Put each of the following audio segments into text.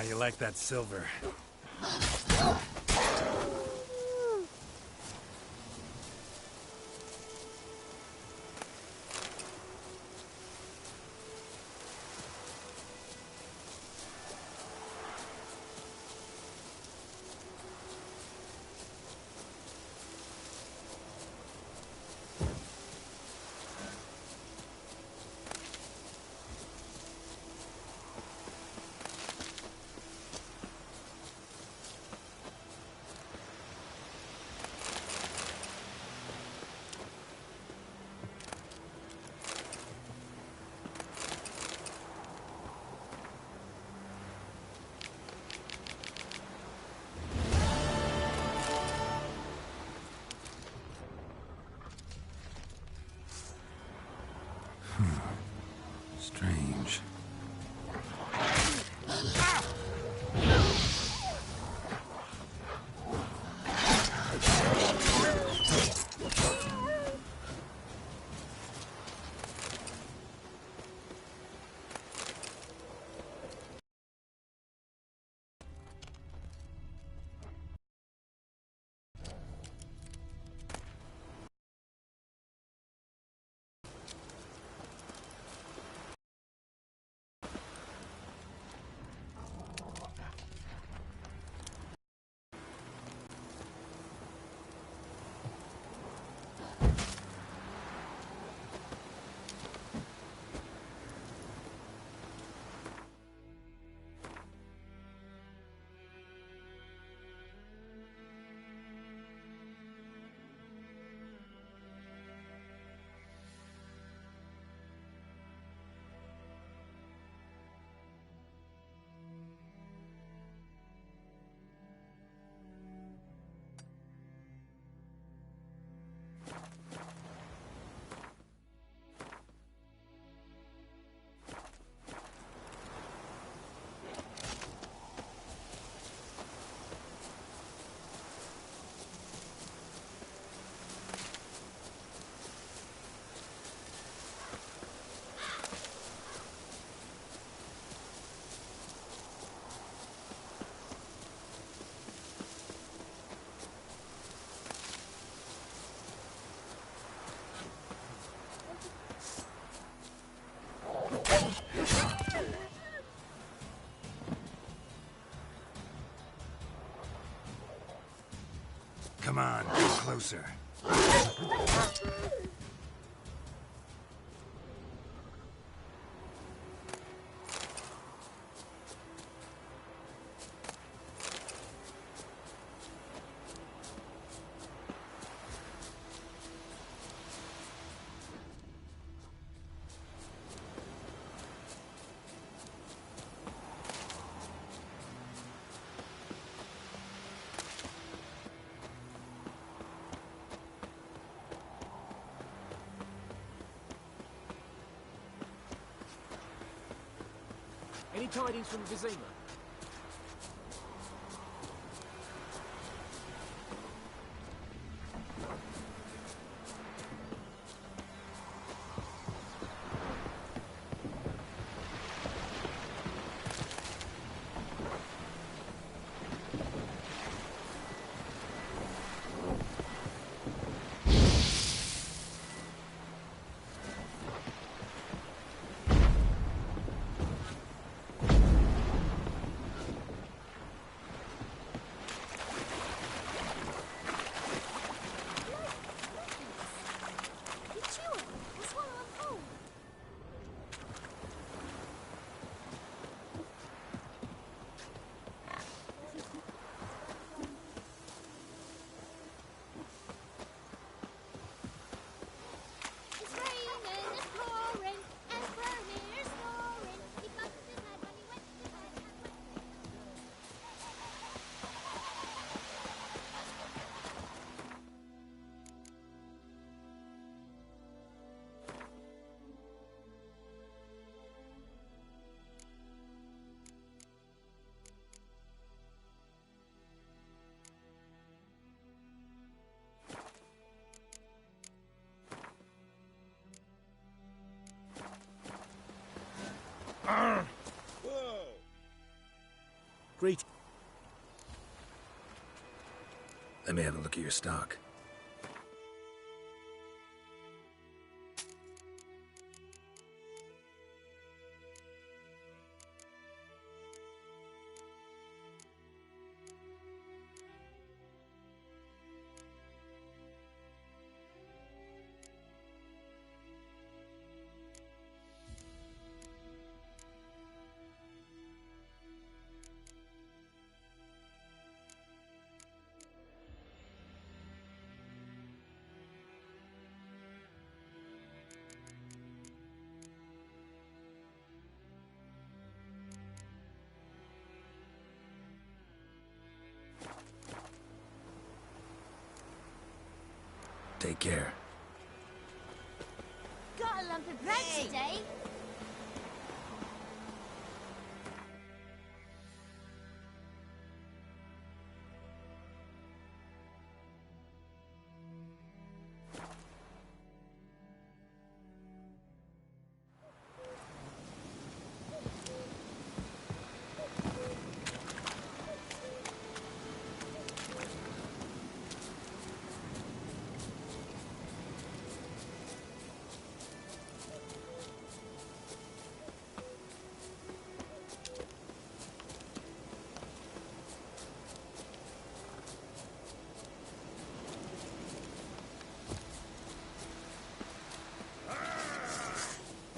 How you like that silver? Strange. Come on, get closer. Any tidings from Vizima? Let me have a look at your stock. Take care. Got a lump of bread today.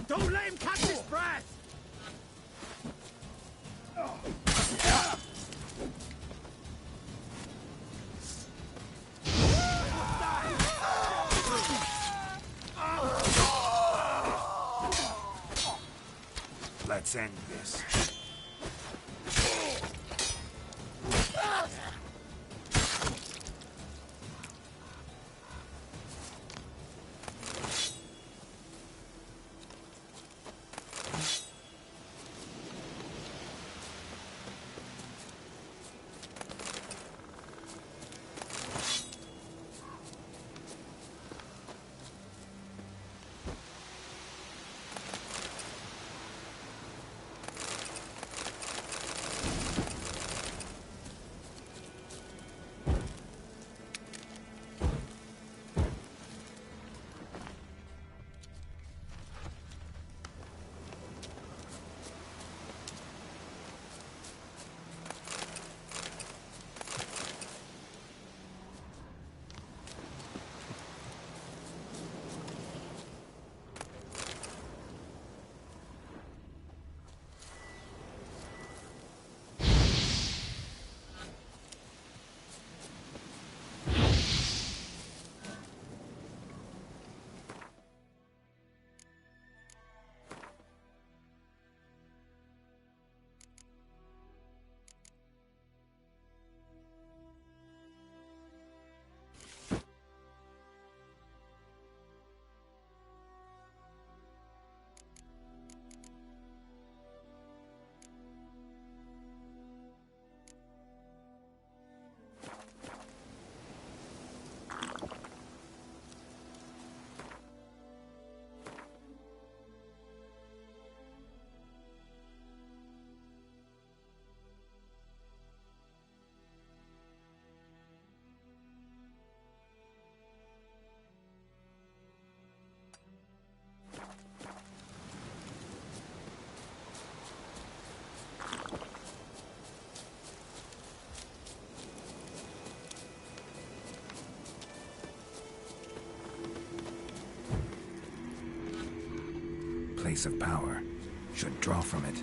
Don't let him catch his breath! Let's end this. Place of power. Should draw from it.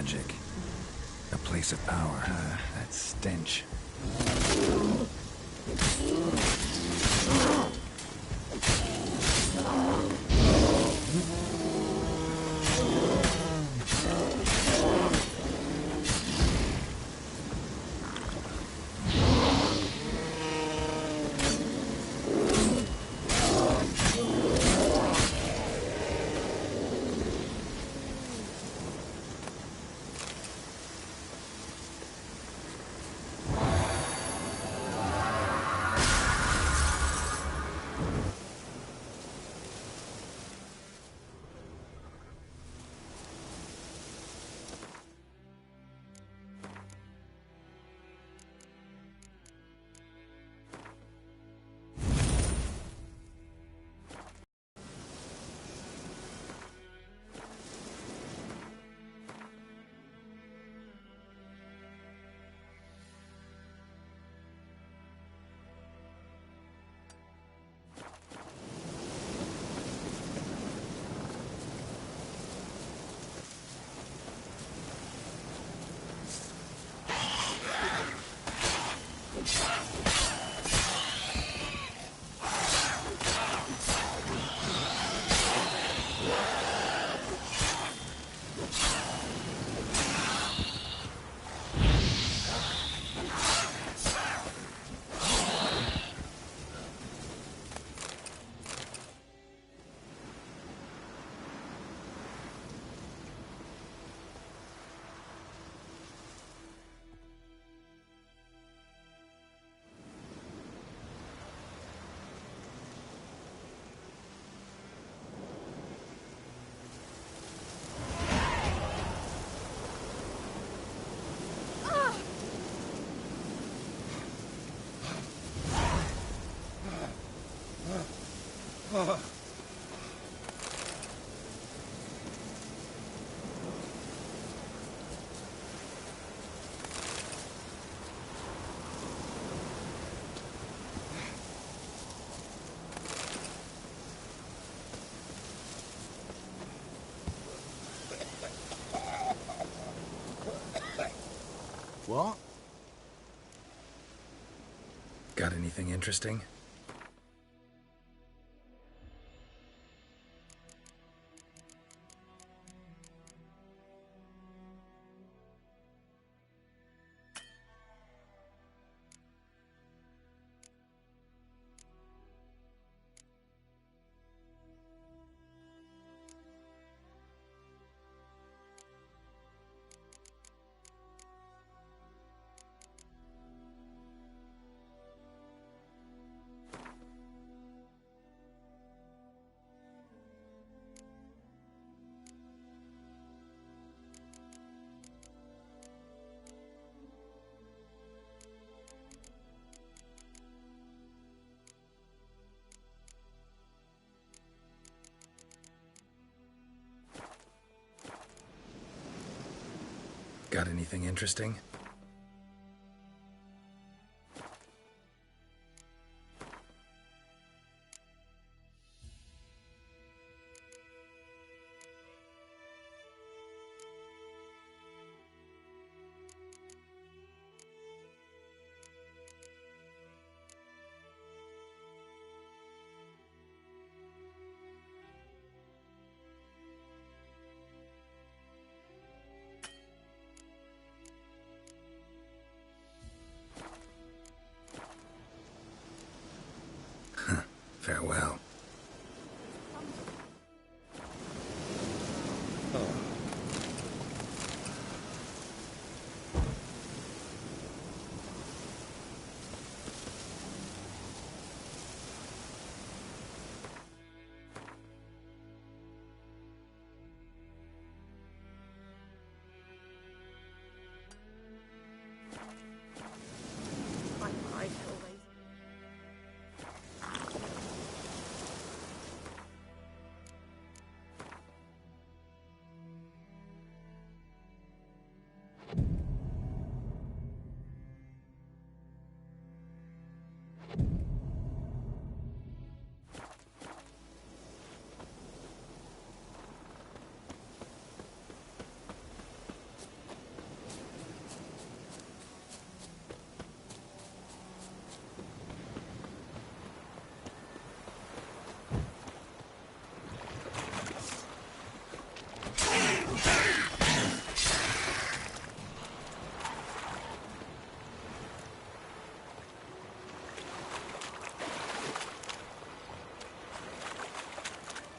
logic. A place of power. That stench. What? Got anything interesting? Got anything interesting? Farewell.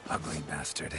Ugly bastard.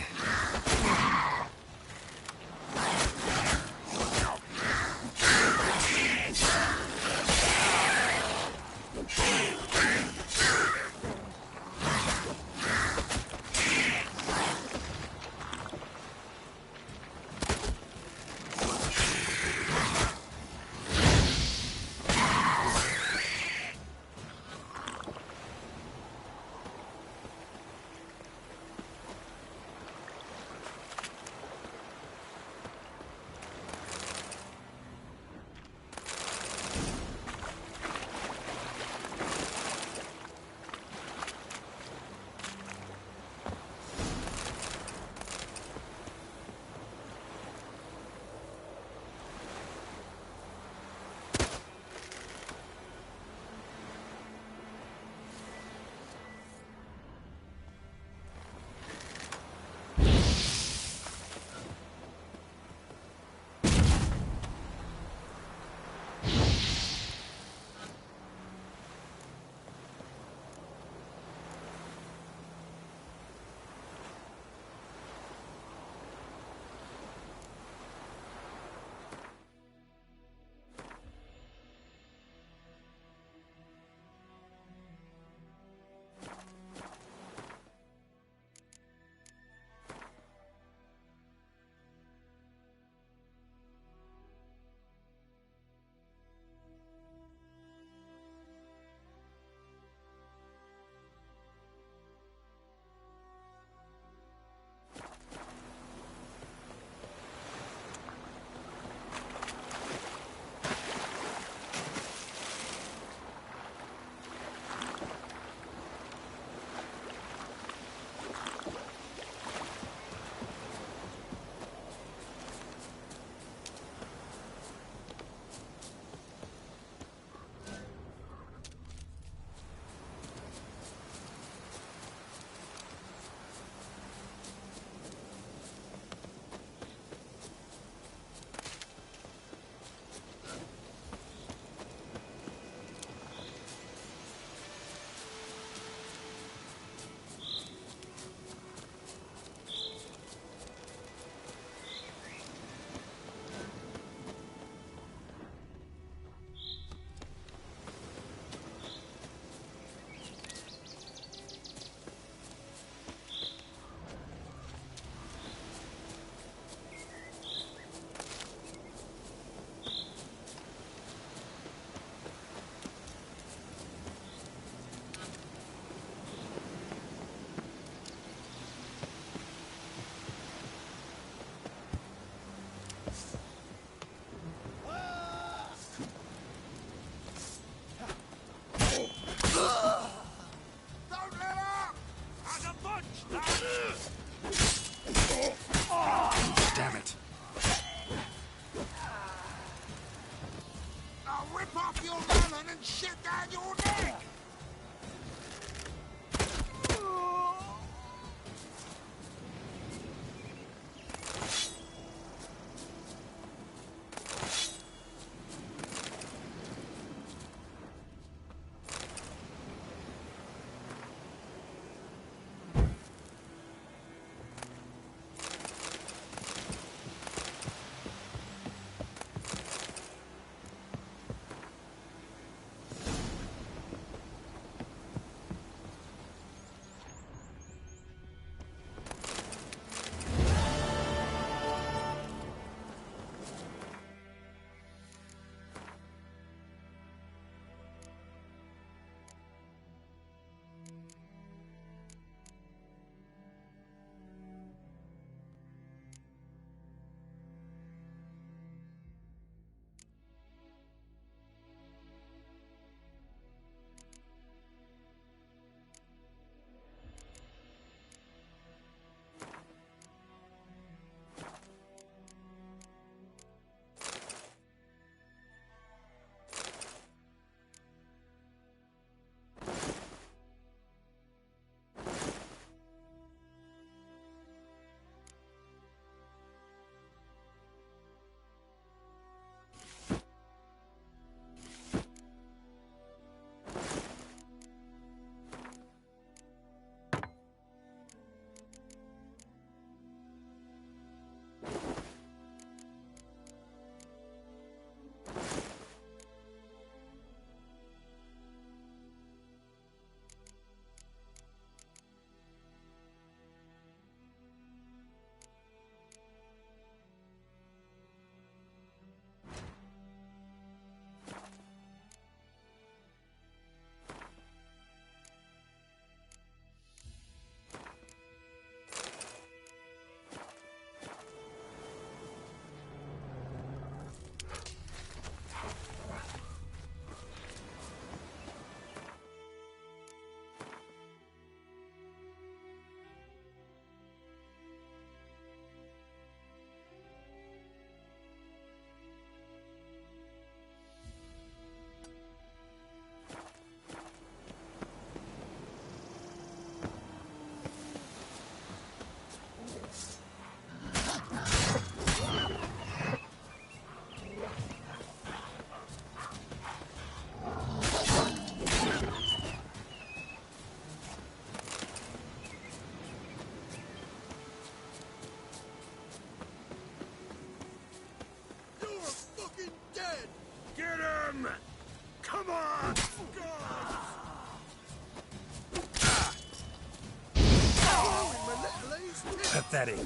pathetic.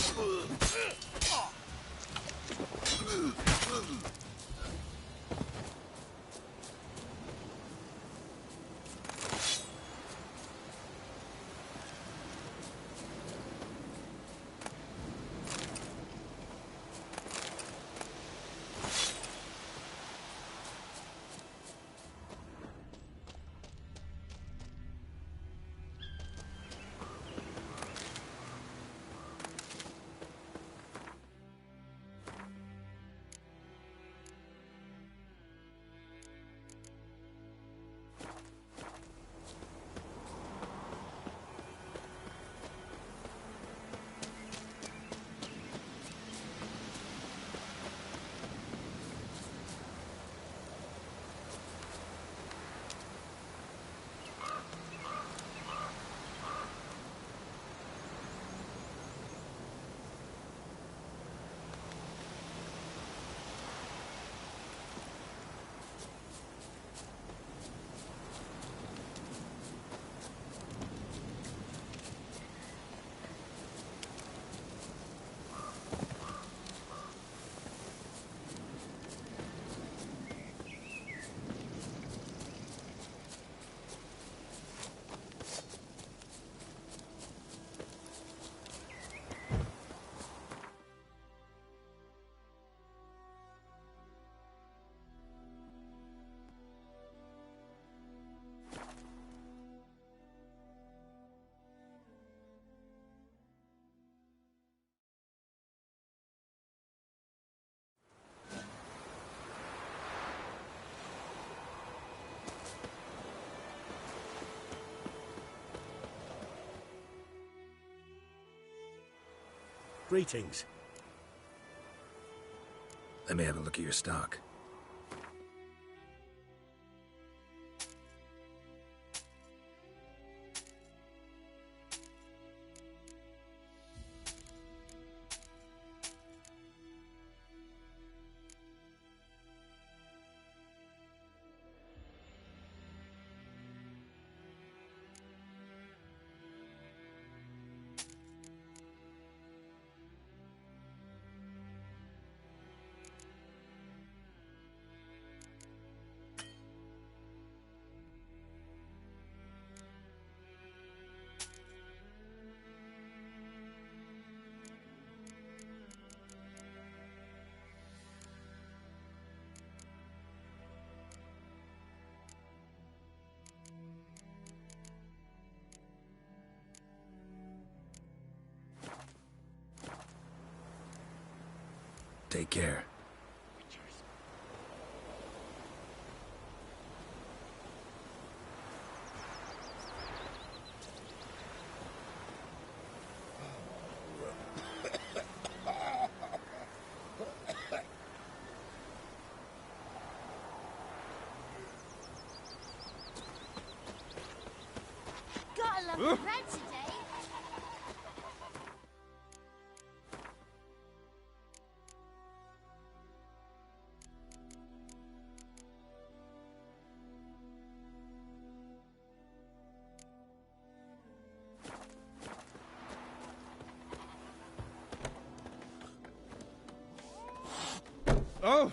Greetings. Let me have a look at your stock. Take care. Gotta love the bread today. Oh!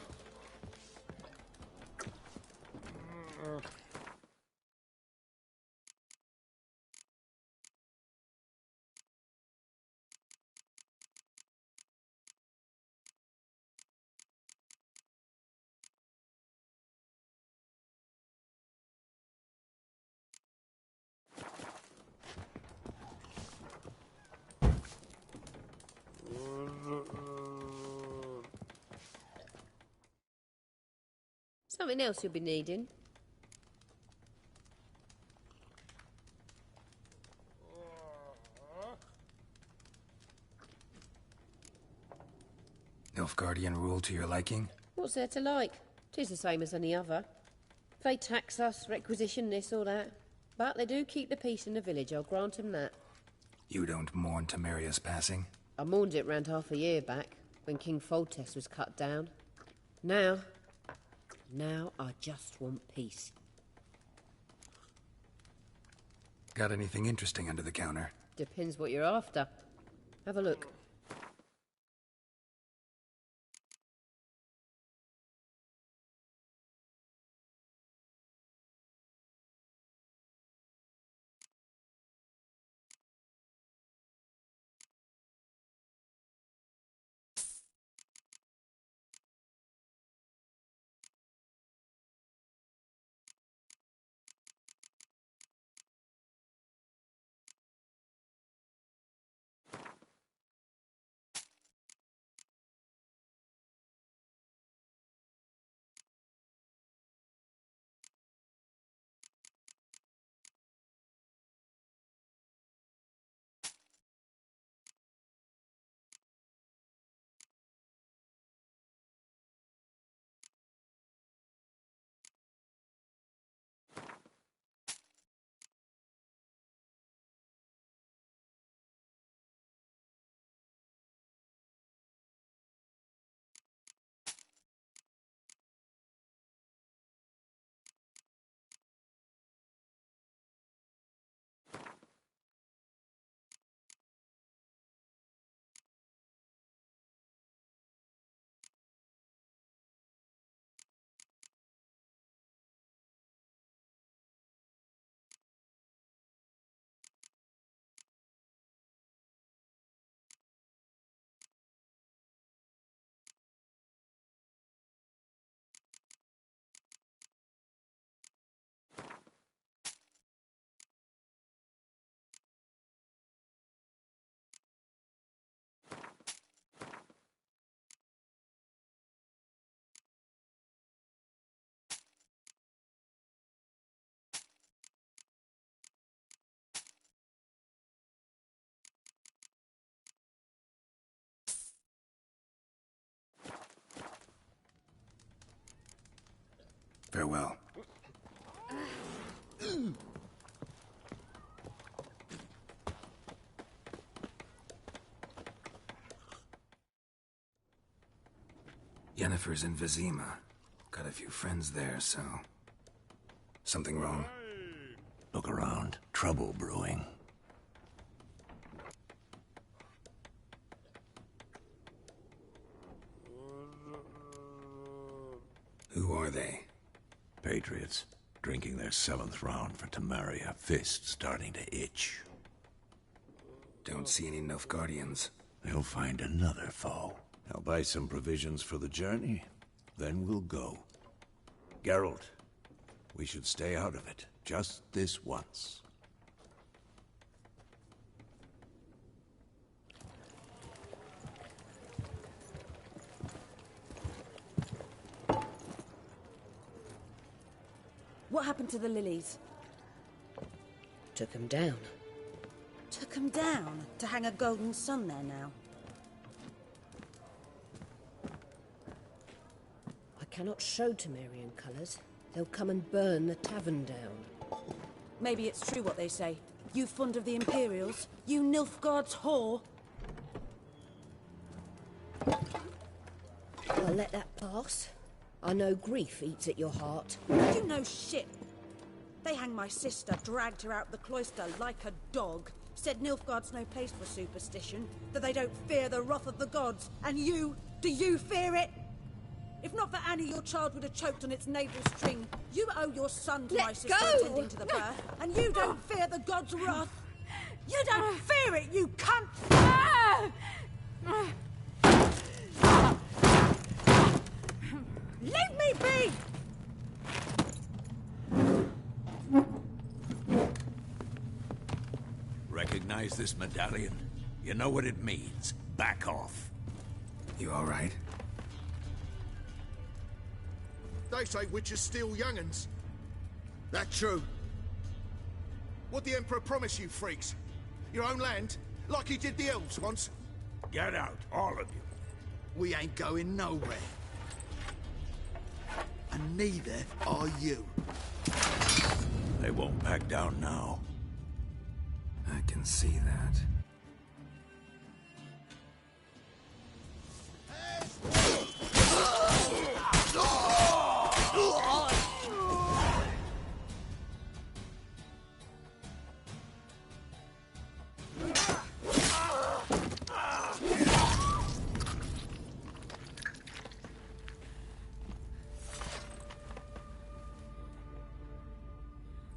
Something else you'll be needing. Nilfgaardian rule to your liking? What's there to like? 'Tis the same as any other. They tax us, requisition this or that. But they do keep the peace in the village, I'll grant 'em that. You don't mourn Temeria's passing? I mourned it round half a year back, when King Foltest was cut down. Now I just want peace. Got anything interesting under the counter? Depends what you're after. Have a look. Farewell. Yennefer's in Vizima. Got a few friends there, so... Something wrong? Look around. Trouble brewing. Who are they? Patriots. Drinking their 7th round for Temeria. Fist starting to itch. Don't see any Nilfgaardians. They'll find another foe. I'll buy some provisions for the journey. Then we'll go. Geralt, we should stay out of it. Just this once. What happened to the lilies? Took 'em down. Took 'em down to hang a golden sun there now. I cannot show Temerian colours. They'll come and burn the tavern down. Maybe it's true what they say. You fond of the Imperials? You Nilfgaard's whore? I'll let that pass. I know grief eats at your heart. You know shit. They hanged my sister, dragged her out the cloister like a dog. Said Nilfgaard's no place for superstition, that they don't fear the wrath of the gods. And you, do you fear it? If not for Annie, your child would have choked on its navel string. You owe your son to my sister attending to the birth, and you don't fear the gods' wrath. You don't fear it, you cunt! Leave me be! Recognize this medallion? You know what it means. Back off. You all right? They say witches steal young'uns. That true? What'd the Emperor promise you, freaks? Your own land? Like he did the elves once? Get out, all of you. We ain't going nowhere. And neither are you. They won't back down now. I can see that.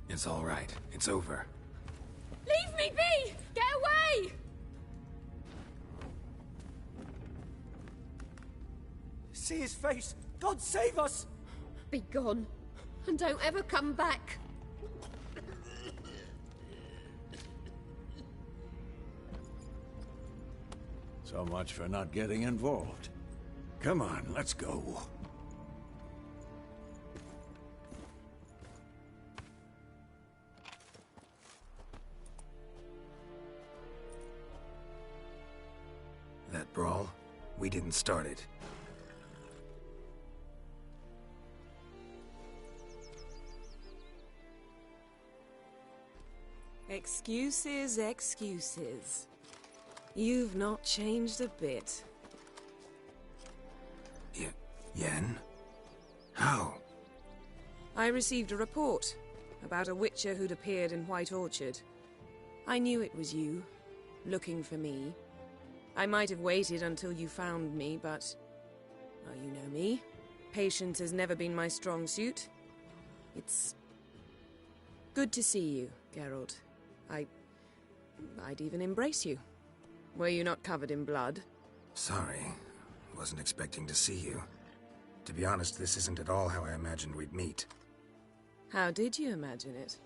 It's all right. It's over. Leave me be! Get away! See his face! God save us! Be gone, and don't ever come back. So much for not getting involved. Come on, let's go. That brawl, we didn't start it. Excuses, excuses. You've not changed a bit. Yen? How? I received a report about a witcher who'd appeared in White Orchard. I knew it was you, looking for me. I might have waited until you found me, but... well, you know me. Patience has never been my strong suit. It's... good to see you, Geralt. I'd even embrace you. Were you not covered in blood? Sorry. Wasn't expecting to see you. To be honest, this isn't at all how I imagined we'd meet. How did you imagine it?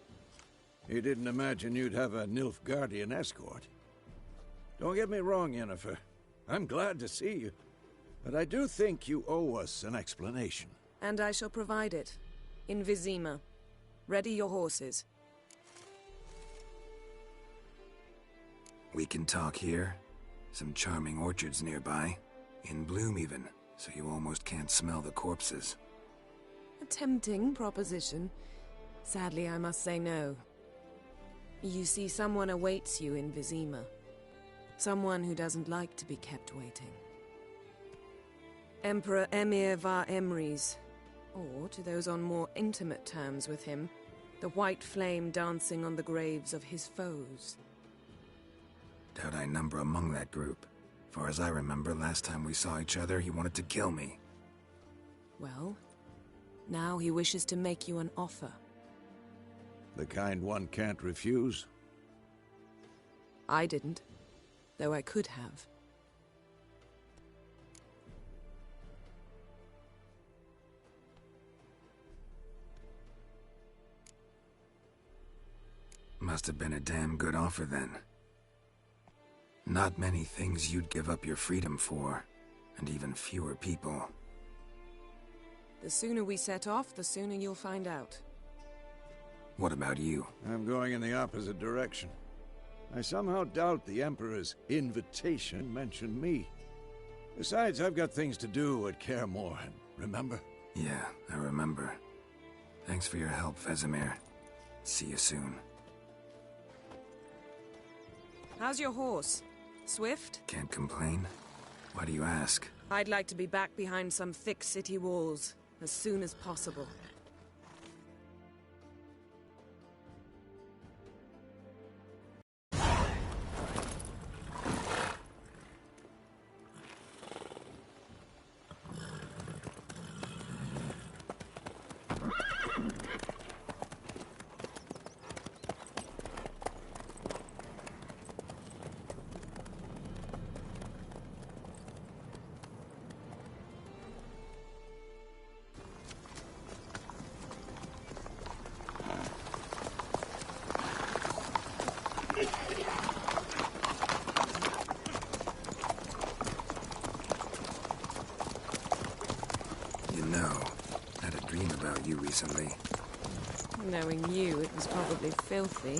You didn't imagine you'd have a Nilfgaardian escort. Don't get me wrong, Yennefer. I'm glad to see you. But I do think you owe us an explanation. And I shall provide it. In Vizima. Ready your horses. We can talk here. Some charming orchards nearby. In bloom even, so you almost can't smell the corpses. A tempting proposition. Sadly, I must say no. You see, someone awaits you in Vizima. Someone who doesn't like to be kept waiting. Emperor Emir var Emrys, or, to those on more intimate terms with him, the white flame dancing on the graves of his foes. Doubt I number among that group. Far as I remember, last time we saw each other, he wanted to kill me. Well, now he wishes to make you an offer. The kind one can't refuse? I didn't, though I could have. Must have been a damn good offer then. Not many things you'd give up your freedom for, and even fewer people. The sooner we set off, the sooner you'll find out. What about you? I'm going in the opposite direction. I somehow doubt the Emperor's invitation mentioned me. Besides, I've got things to do at Kaer Morhen, remember? Yeah, I remember. Thanks for your help, Vesemir. See you soon. How's your horse? Swift? Can't complain. Why do you ask? I'd like to be back behind some thick city walls as soon as possible. You recently. Knowing you, it was probably filthy.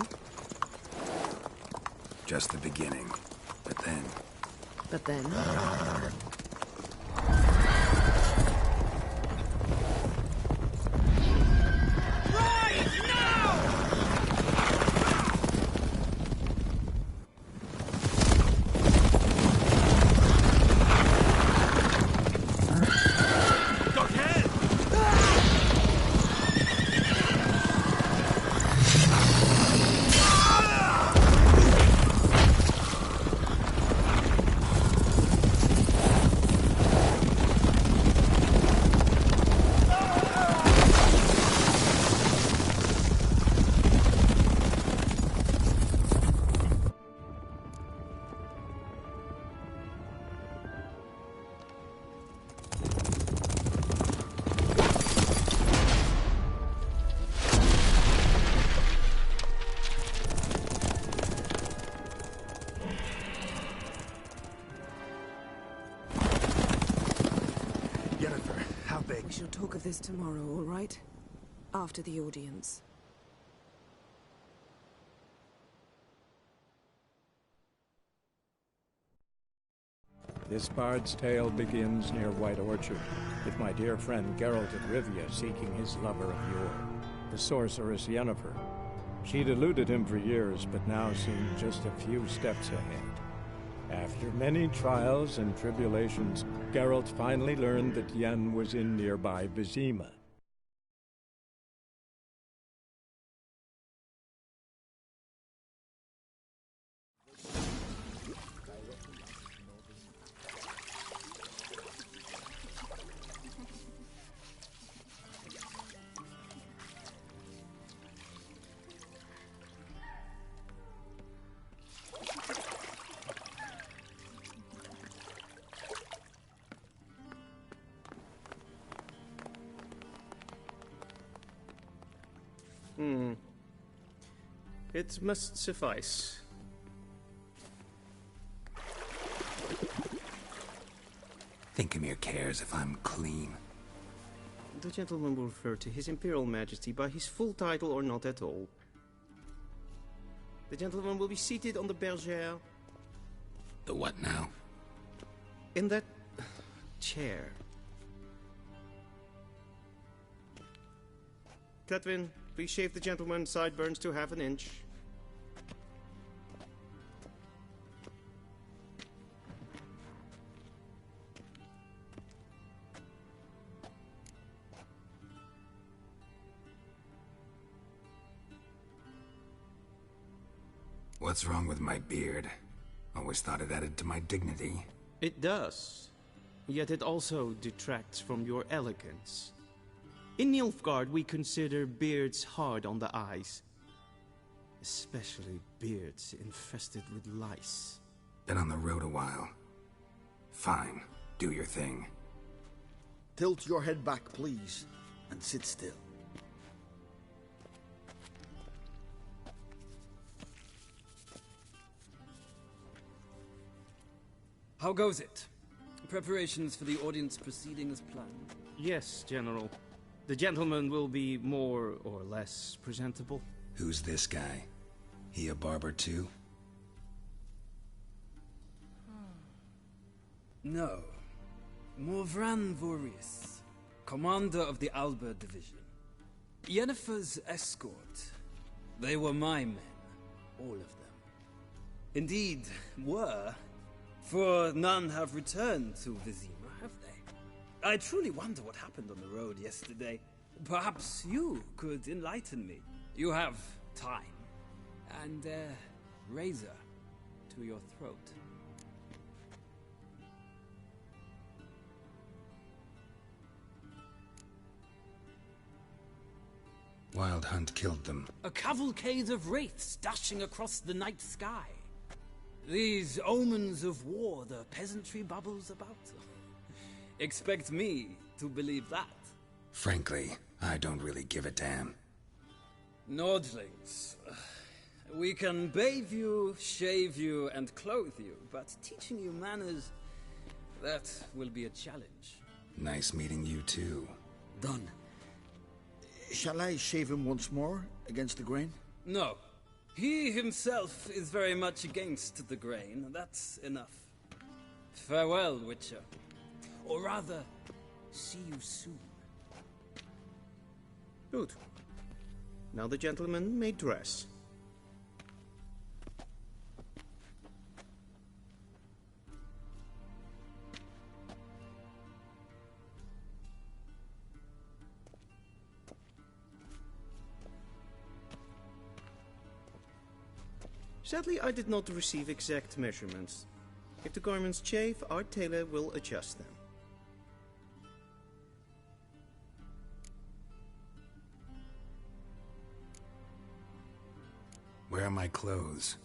Just the beginning. But then... But then? We shall talk of this tomorrow, all right? After the audience. This bard's tale begins near White Orchard, with my dear friend Geralt of Rivia seeking his lover of yore, the sorceress Yennefer. She'd eluded him for years, but now seemed just a few steps ahead. After many trials and tribulations, Geralt finally learned that Yen was in nearby Vizima. It must suffice. Thinkemere cares if I'm clean. The gentleman will refer to His Imperial Majesty by his full title or not at all. The gentleman will be seated on the bergère. The what now? In that chair. Cletwin, please shave the gentleman's sideburns to half an inch. What's wrong with my beard? Always thought it added to my dignity. It does. Yet it also detracts from your elegance. In Nilfgaard, we consider beards hard on the eyes. Especially beards infested with lice. Been on the road a while. Fine, do your thing. Tilt your head back, please, and sit still. How goes it? Preparations for the audience proceeding as planned? Yes, General. The gentleman will be more or less presentable. Who's this guy? He a barber too? No. Morvran Vorius, commander of the Alba Division. Yennefer's escort. They were my men. All of them. Indeed, were. For none have returned to Vizima, have they? I truly wonder what happened on the road yesterday. Perhaps you could enlighten me. You have time. And a razor to your throat. Wild Hunt killed them. A cavalcade of wraiths dashing across the night sky. These omens of war the peasantry bubbles about. Expect me to believe that. Frankly, I don't really give a damn. Nordlings. We can bathe you, shave you, and clothe you, but teaching you manners, that will be a challenge. Nice meeting you too. Done. Shall I shave him once more, against the grain? No. He himself is very much against the grain. That's enough. Farewell, Witcher. Or rather, see you soon. Good. Now the gentleman may dress. Sadly, I did not receive exact measurements. If the garments chafe, our tailor will adjust them. Where are my clothes?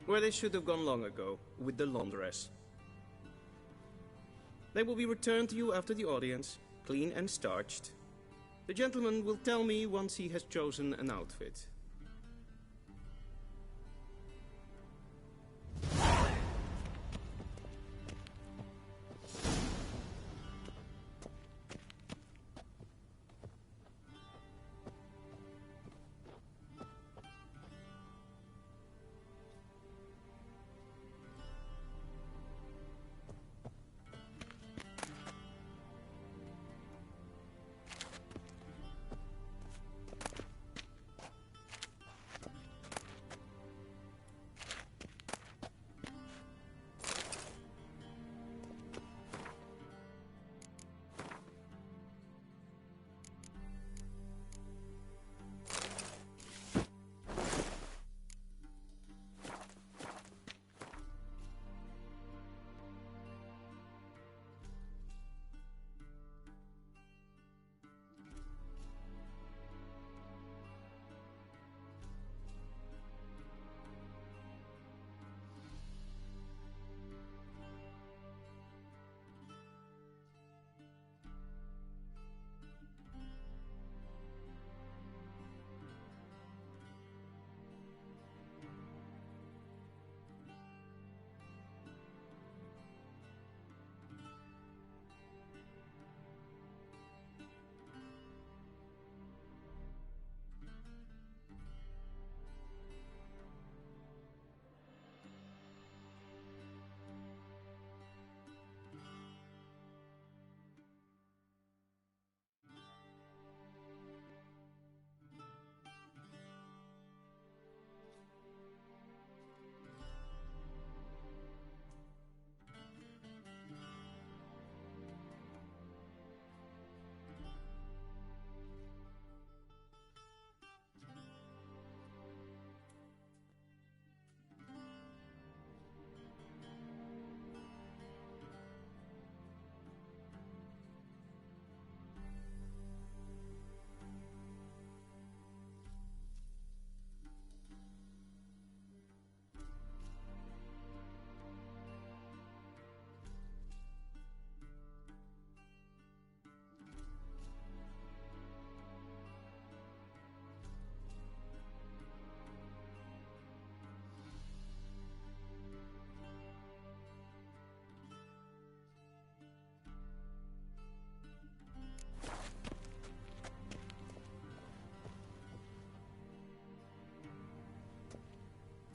Where they should have gone long ago, with the laundress. They will be returned to you after the audience, clean and starched. The gentleman will tell me once he has chosen an outfit.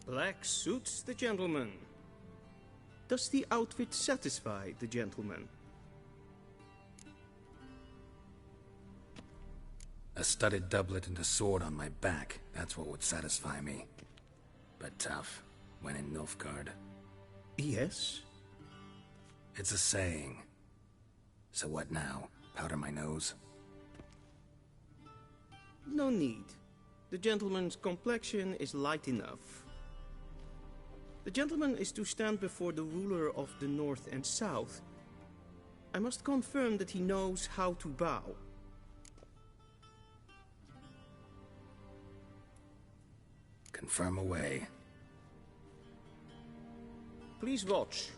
Black suits the gentleman. Does the outfit satisfy the gentleman? A studded doublet and a sword on my back, that's what would satisfy me. But tough, when in Nilfgaard. Yes? It's a saying. So what now? Powder my nose? No need. The gentleman's complexion is light enough. The gentleman is to stand before the ruler of the North and South. I must confirm that he knows how to bow. Confirm away. Please watch.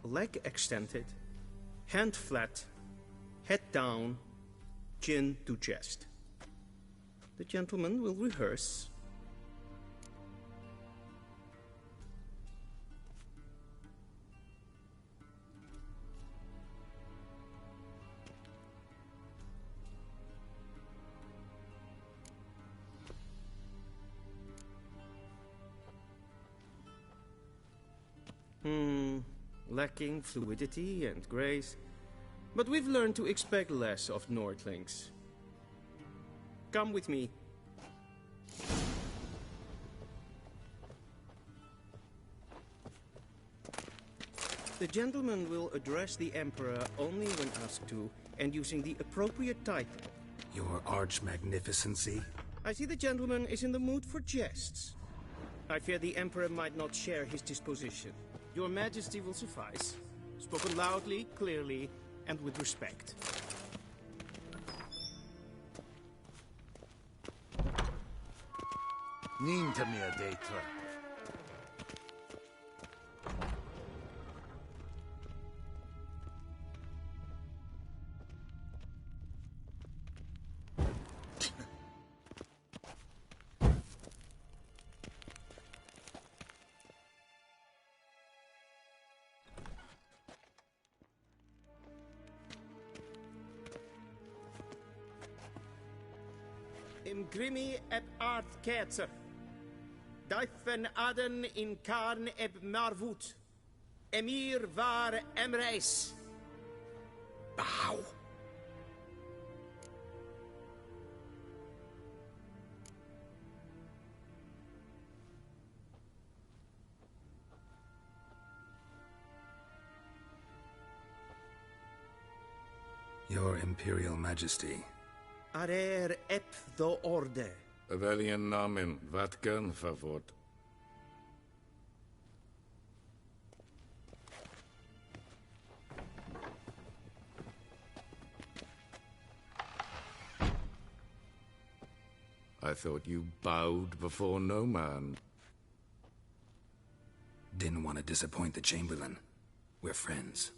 Leg extended, hand flat, head down, chin to chest. The gentleman will rehearse. Lacking fluidity and grace, but we've learned to expect less of Nordlings. Come with me. The gentleman will address the Emperor only when asked to, and using the appropriate title. Your Arch-Magnificency? I see the gentleman is in the mood for jests. I fear the Emperor might not share his disposition. Your Majesty will suffice. Spoken loudly, clearly, and with respect. Ninta mia data. Imgrimi eb art ketzer. Daifen aden in karn eb marvut. Emir var emreis. Bow. Your Imperial Majesty. Arer ep the orde. Welchen Namen? Wat gern favort? I thought you bowed before no man. Didn't want to disappoint the Chamberlain. We're friends.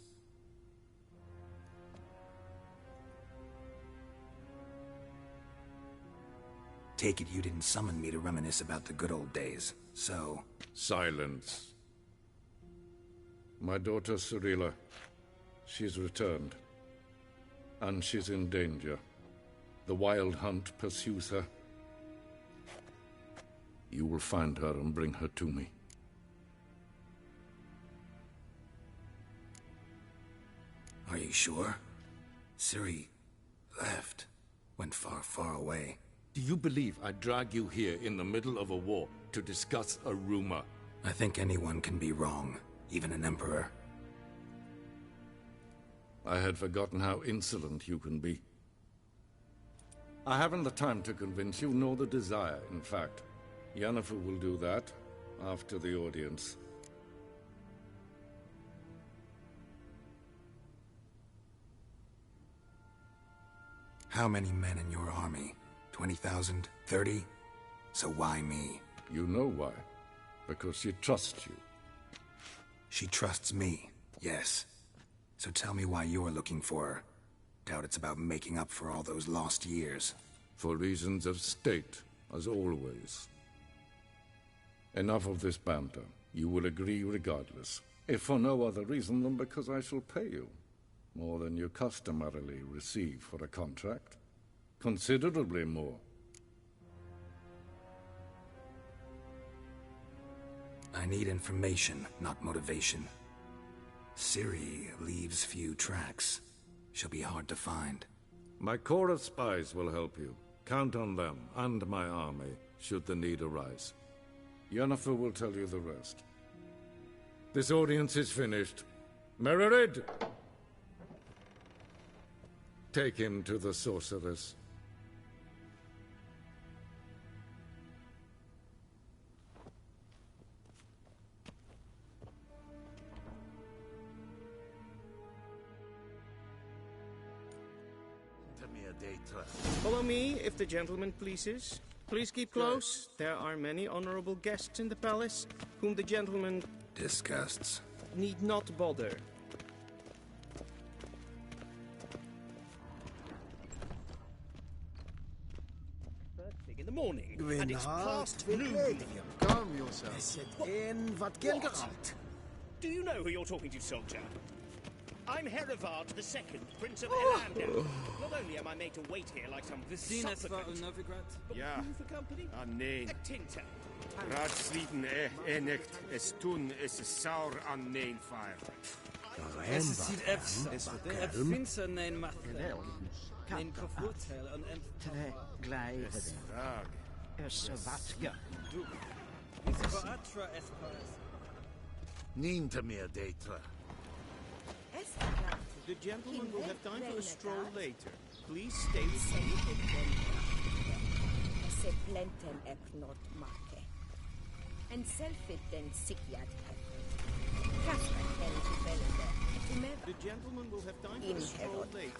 Take it you didn't summon me to reminisce about the good old days, so... Silence. My daughter Cyrilla, she's returned. And she's in danger. The Wild Hunt pursues her. You will find her and bring her to me. Are you sure? Ciri left. Went far, far away. Do you believe I'd drag you here in the middle of a war to discuss a rumor? I think anyone can be wrong, even an emperor. I had forgotten how insolent you can be. I haven't the time to convince you, nor the desire, in fact. Yennefer will do that after the audience. How many men in your army? 20,000? 30? So why me? You know why. Because she trusts you. She trusts me, yes. So tell me why you're looking for her. Doubt it's about making up for all those lost years. For reasons of state, as always. Enough of this banter. You will agree regardless. If for no other reason than because I shall pay you. More than you customarily receive for a contract. Considerably more. I need information, not motivation. Ciri leaves few tracks. She'll be hard to find. My corps of spies will help you. Count on them, and my army, should the need arise. Yennefer will tell you the rest. This audience is finished. Mererid! Take him to the sorceress. Follow me, if the gentleman pleases. Please keep close. There are many honorable guests in the palace, whom the gentleman disgusts. Need not bother. First thing in the morning, and it's past noon. Calm yourself. Do you know who you're talking to, soldier? I'm Herivard II, Prince of Elanda. Not only am I made to wait here like some supplicant, but Ja. who for company? Nee. A tinter. Raadslieven echt is toen is saur aan neen fire. Es ziet finster nein macht. Nein verurteilen und Gleich. Es watga. Du. Is Atra Espars. Niente meer detra. The gentleman will have time for a stroll later. Please stay with me. Se plenten not make. En selfitten sikjad. The gentleman will have time for a stroll later.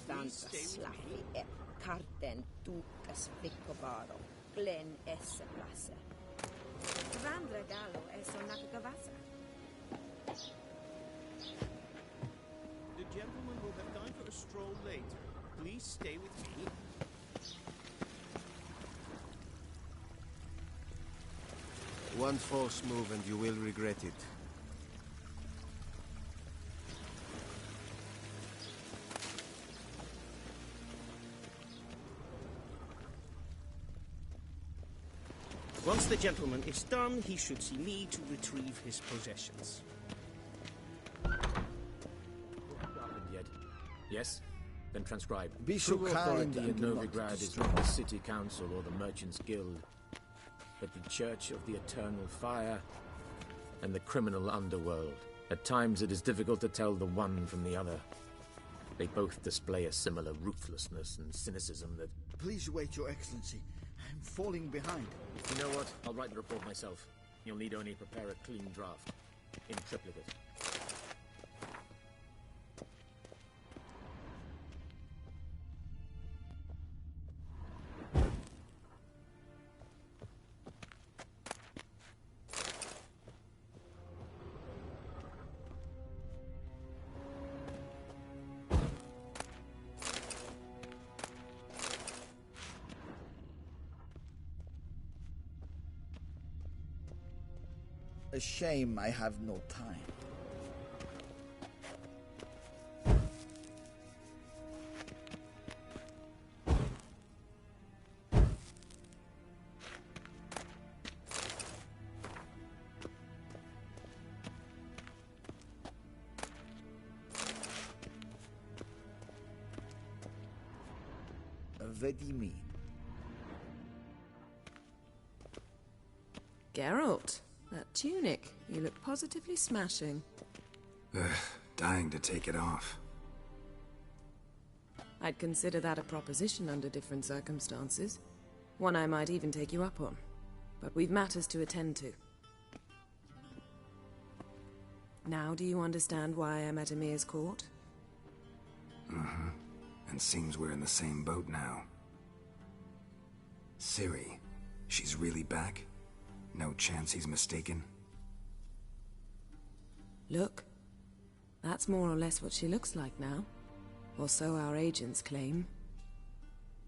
Please stay with me. Karten tukas vikkobaro. Glen esse plasse. Vandra galo eso nakagavasa. The gentleman will have time for a stroll later. Please stay with me. One false move and you will regret it. Once the gentleman is done, he should see me to retrieve his possessions. Yes? Then transcribe. Be so True kind authority in and do not Novigrad is destroy. not the City Council or the Merchants Guild, but the Church of the Eternal Fire and the criminal underworld. At times it is difficult to tell the one from the other. They both display a similar ruthlessness and cynicism that... Please wait, Your Excellency. I'm falling behind. You know what? I'll write the report myself. You'll need only prepare a clean draft. In triplicate. A shame I have no time. Vedimin. Geralt, that tunic. You look positively smashing. Dying to take it off. I'd consider that a proposition under different circumstances. One I might even take you up on. But we've matters to attend to. Now do you understand why I'm at Emir's court? Mm-hmm. And seems we're in the same boat now. Ciri, she's really back? No chance he's mistaken? Look. That's more or less what she looks like now. Or so our agents claim.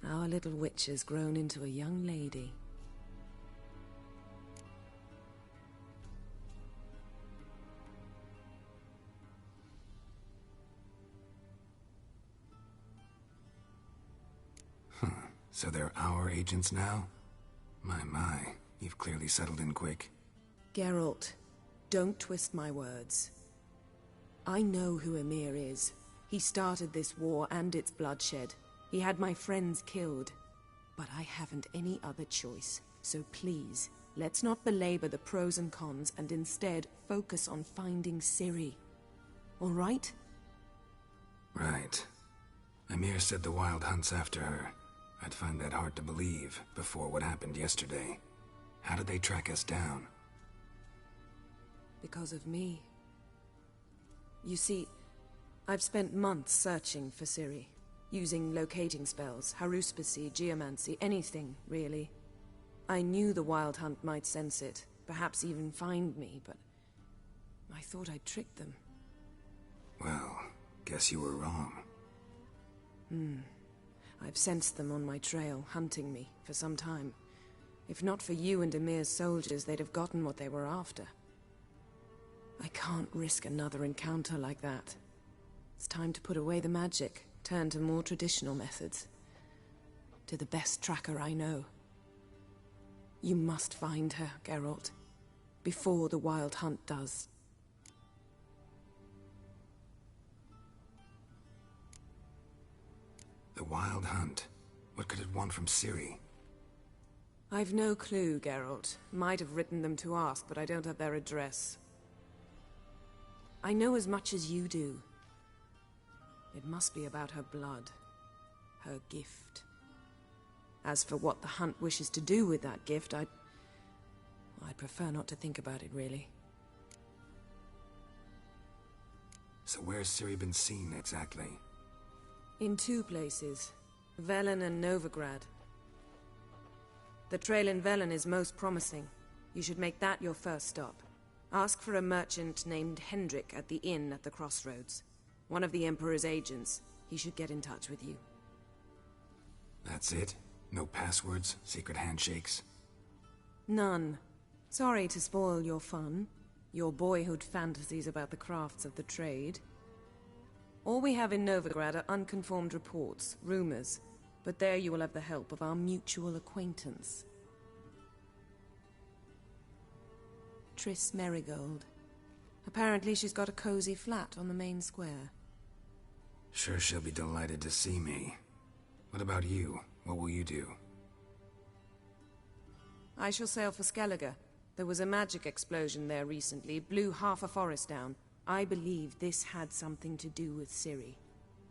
Our little witch has grown into a young lady. So they're our agents now? My, you've clearly settled in quick. Geralt, don't twist my words. I know who Emir is. He started this war and its bloodshed. He had my friends killed. But I haven't any other choice. So please, let's not belabor the pros and cons and instead focus on finding Ciri. All right? Right. Emir said the Wild Hunt's after her. I'd find that hard to believe before what happened yesterday. How did they track us down? Because of me. You see, I've spent months searching for Ciri, using locating spells, haruspicy, geomancy, anything, really. I knew the Wild Hunt might sense it, perhaps even find me, but I thought I'd tricked them. Well, guess you were wrong. I've sensed them on my trail, hunting me, for some time. If not for you and Emir's soldiers, they'd have gotten what they were after. I can't risk another encounter like that. It's time to put away the magic, turn to more traditional methods. To the best tracker I know. You must find her, Geralt, before the Wild Hunt does. The Wild Hunt? What could it want from Ciri? I've no clue, Geralt. Might have written them to ask, but I don't have their address. I know as much as you do. It must be about her blood. Her gift. As for what the Hunt wishes to do with that gift, I'd prefer not to think about it, really. So where's Ciri been seen, exactly? In two places. Velen and Novigrad. The trail in Velen is most promising. You should make that your first stop. Ask for a merchant named Hendrik at the inn at the crossroads. One of the Emperor's agents. He should get in touch with you. That's it? No passwords? Secret handshakes? None. Sorry to spoil your fun. Your boyhood fantasies about the crafts of the trade. All we have in Novigrad are unconfirmed reports, rumors. But there you will have the help of our mutual acquaintance. Triss Merigold. Apparently she's got a cozy flat on the main square. Sure she'll be delighted to see me. What about you? What will you do? I shall sail for Skellige. There was a magic explosion there recently, blew half a forest down. I believe this had something to do with Ciri.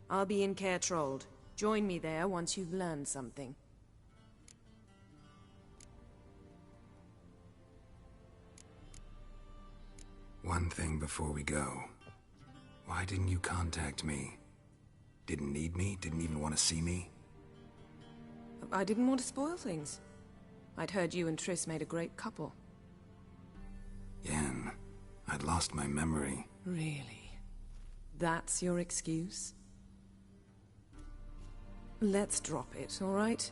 I'll be in Caer Trold. Join me there once you've learned something. One thing before we go. Why didn't you contact me? Didn't need me? Didn't even want to see me? I didn't want to spoil things. I'd heard you and Triss made a great couple. Yen, I'd lost my memory. Really? That's your excuse? Let's drop it, all right?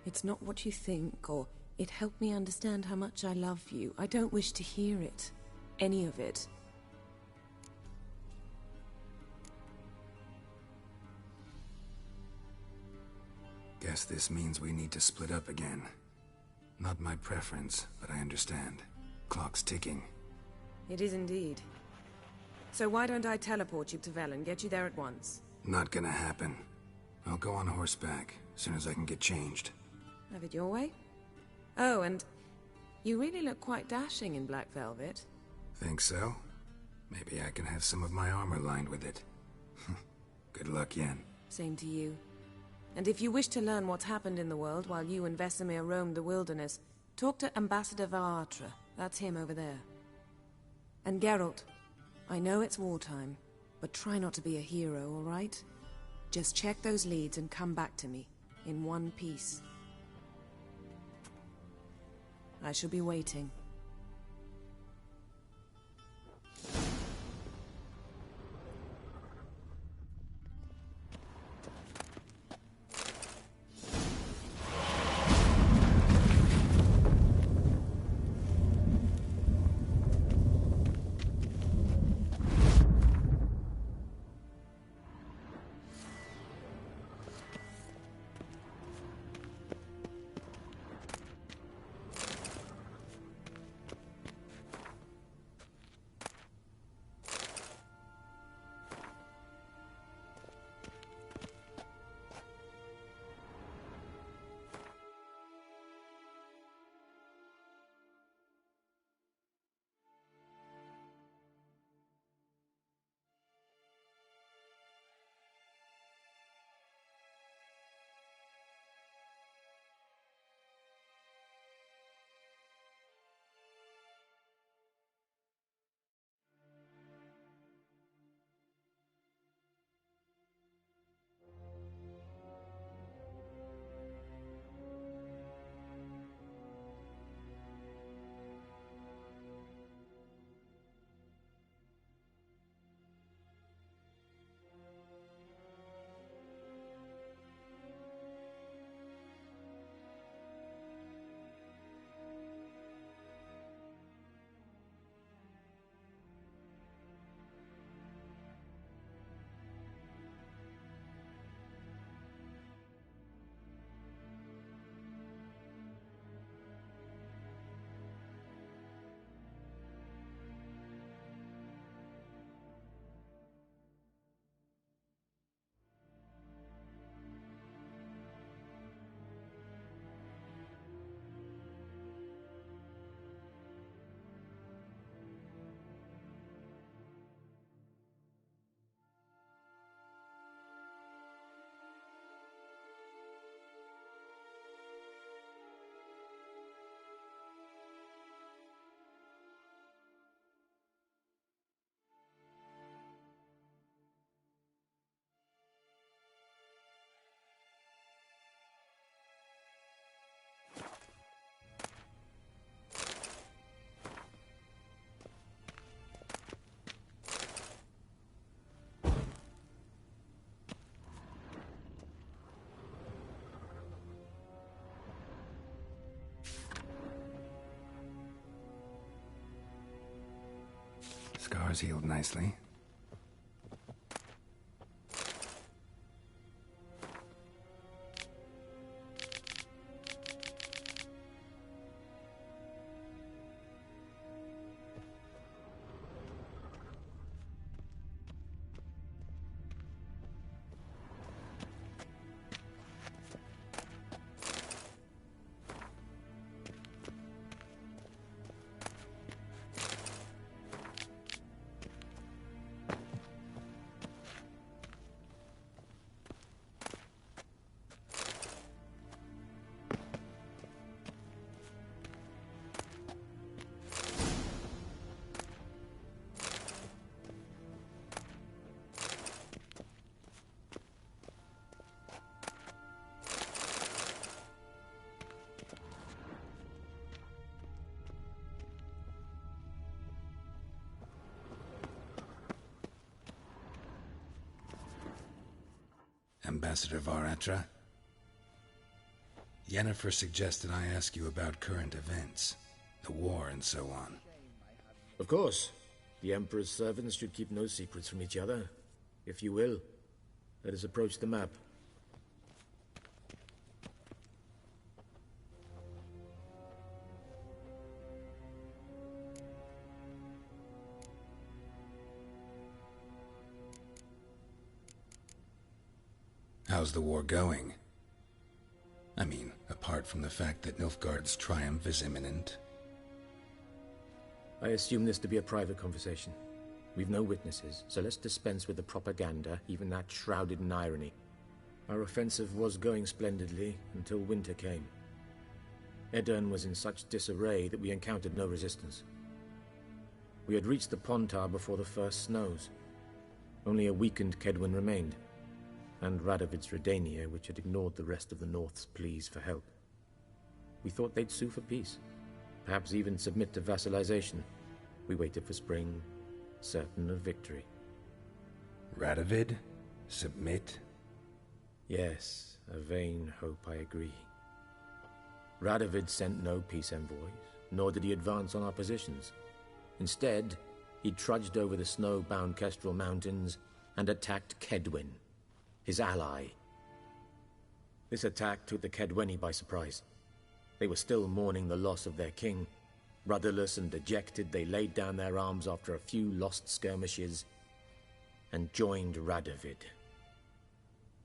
It's not what you think, or it helped me understand how much I love you. I don't wish to hear it. Any of it. Guess this means we need to split up again. Not my preference, but I understand. Clock's ticking. It is indeed. So why don't I teleport you to Velen, get you there at once? Not gonna happen. I'll go on horseback, as soon as I can get changed. Have it your way? Oh, and you really look quite dashing in black velvet. Think so? Maybe I can have some of my armor lined with it. Good luck, Yen. Same to you. And if you wish to learn what's happened in the world while you and Vesemir roamed the wilderness, talk to Ambassador Varatra. That's him over there. And Geralt, I know it's wartime, but try not to be a hero, all right? Just check those leads and come back to me, in one piece. I shall be waiting. Scars healed nicely. Ambassador Varatra? Yennefer suggested I ask you about current events, the war and so on. Of course. The Emperor's servants should keep no secrets from each other. If you will, let us approach the map. How's the war going? I mean, apart from the fact that Nilfgaard's triumph is imminent. I assume this to be a private conversation. We've no witnesses, so let's dispense with the propaganda, even that shrouded in irony. Our offensive was going splendidly until winter came. Edirn was in such disarray that we encountered no resistance. We had reached the Pontar before the first snows. Only a weakened Kedwin remained, and Radovid's Redania, which had ignored the rest of the North's pleas for help. We thought they'd sue for peace, perhaps even submit to vassalization. We waited for spring, certain of victory. Radovid? Submit? Yes, a vain hope, I agree. Radovid sent no peace envoys, nor did he advance on our positions. Instead, he trudged over the snow-bound Kestrel Mountains and attacked Kedwin, his ally. This attack took the Kedweni by surprise. They were still mourning the loss of their king. Rudderless and dejected, they laid down their arms after a few lost skirmishes and joined Radovid.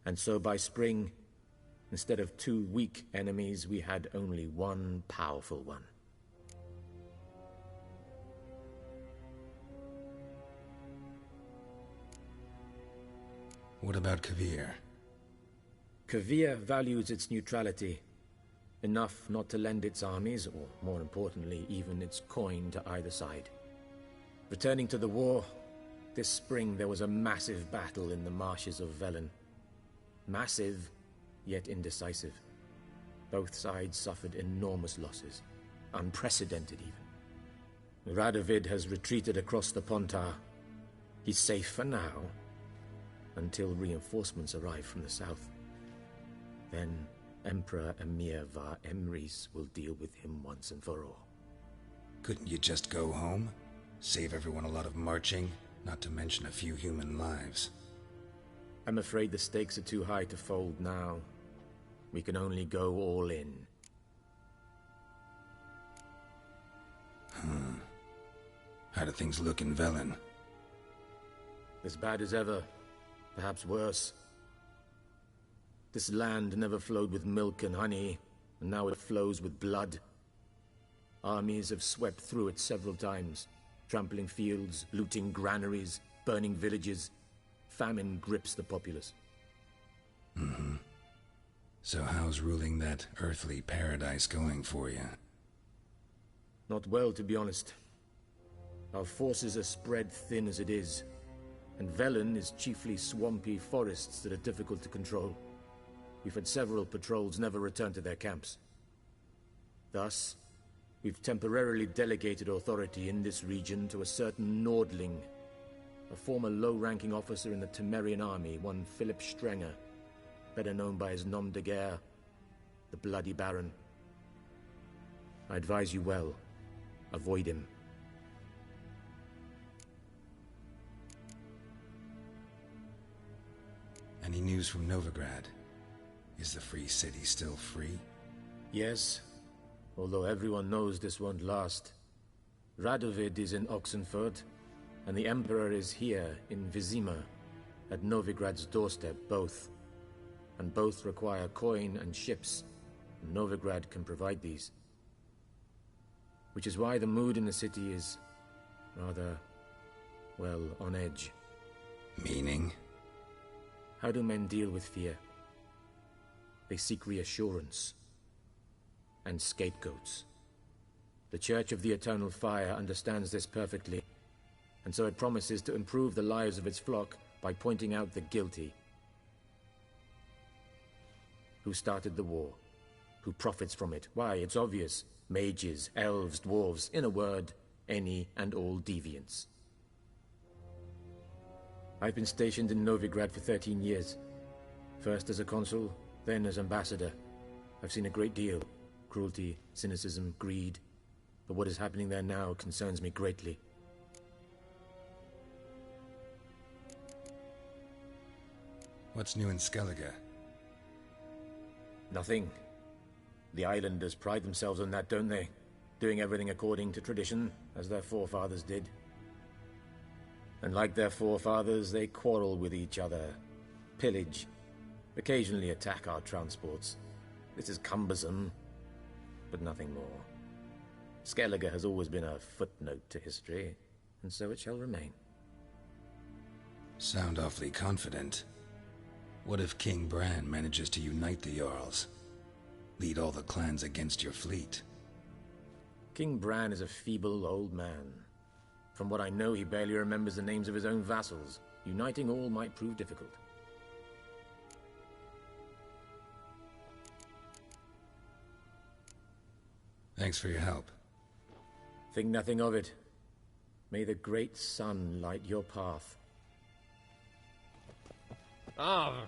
And so by spring, instead of two weak enemies, we had only one powerful one. What about Kavir? Kavir values its neutrality, enough not to lend its armies, or more importantly, even its coin to either side. Returning to the war, this spring there was a massive battle in the marshes of Velen. Massive, yet indecisive. Both sides suffered enormous losses, unprecedented even. Radovid has retreated across the Pontar. He's safe for now, until reinforcements arrive from the south. Then Emperor Emir var Emrys will deal with him once and for all. Couldn't you just go home? Save everyone a lot of marching, not to mention a few human lives. I'm afraid the stakes are too high to fold now. We can only go all in. How do things look in Velen? As bad as ever. Perhaps worse. This land never flowed with milk and honey, and now it flows with blood. Armies have swept through it several times, trampling fields, looting granaries, burning villages. Famine grips the populace. So how's ruling that earthly paradise going for you? Not well, to be honest. Our forces are spread thin as it is, and Velen is chiefly swampy forests that are difficult to control. We've had several patrols never return to their camps. Thus, we've temporarily delegated authority in this region to a certain Nordling, a former low-ranking officer in the Temerian army, one Philip Strenger, better known by his nom de guerre, the Bloody Baron. I advise you well. Avoid him. Any news from Novigrad? Is the Free City still free? Yes, although everyone knows this won't last. Radovid is in Oxenfurt, and the Emperor is here in Vizima, at Novigrad's doorstep, both. And both require coin and ships, and Novigrad can provide these. Which is why the mood in the city is rather, well, on edge. Meaning? How do men deal with fear? They seek reassurance and scapegoats. The Church of the Eternal Fire understands this perfectly, and so it promises to improve the lives of its flock by pointing out the guilty. Who started the war? Who profits from it? Why, it's obvious. Mages, elves, dwarves, in a word, any and all deviants. I've been stationed in Novigrad for 13 years. First as a consul, then as ambassador. I've seen a great deal. Cruelty, cynicism, greed. But what is happening there now concerns me greatly. What's new in Skellige? Nothing. The islanders pride themselves on that, don't they? Doing everything according to tradition, as their forefathers did. And like their forefathers, they quarrel with each other, pillage, occasionally attack our transports. This is cumbersome, but nothing more. Skellige has always been a footnote to history, and so it shall remain. Sound awfully confident. What if King Bran manages to unite the Jarls? Lead all the clans against your fleet? King Bran is a feeble old man. From what I know, he barely remembers the names of his own vassals. Uniting all might prove difficult. Thanks for your help. Think nothing of it. May the great sun light your path. Ah,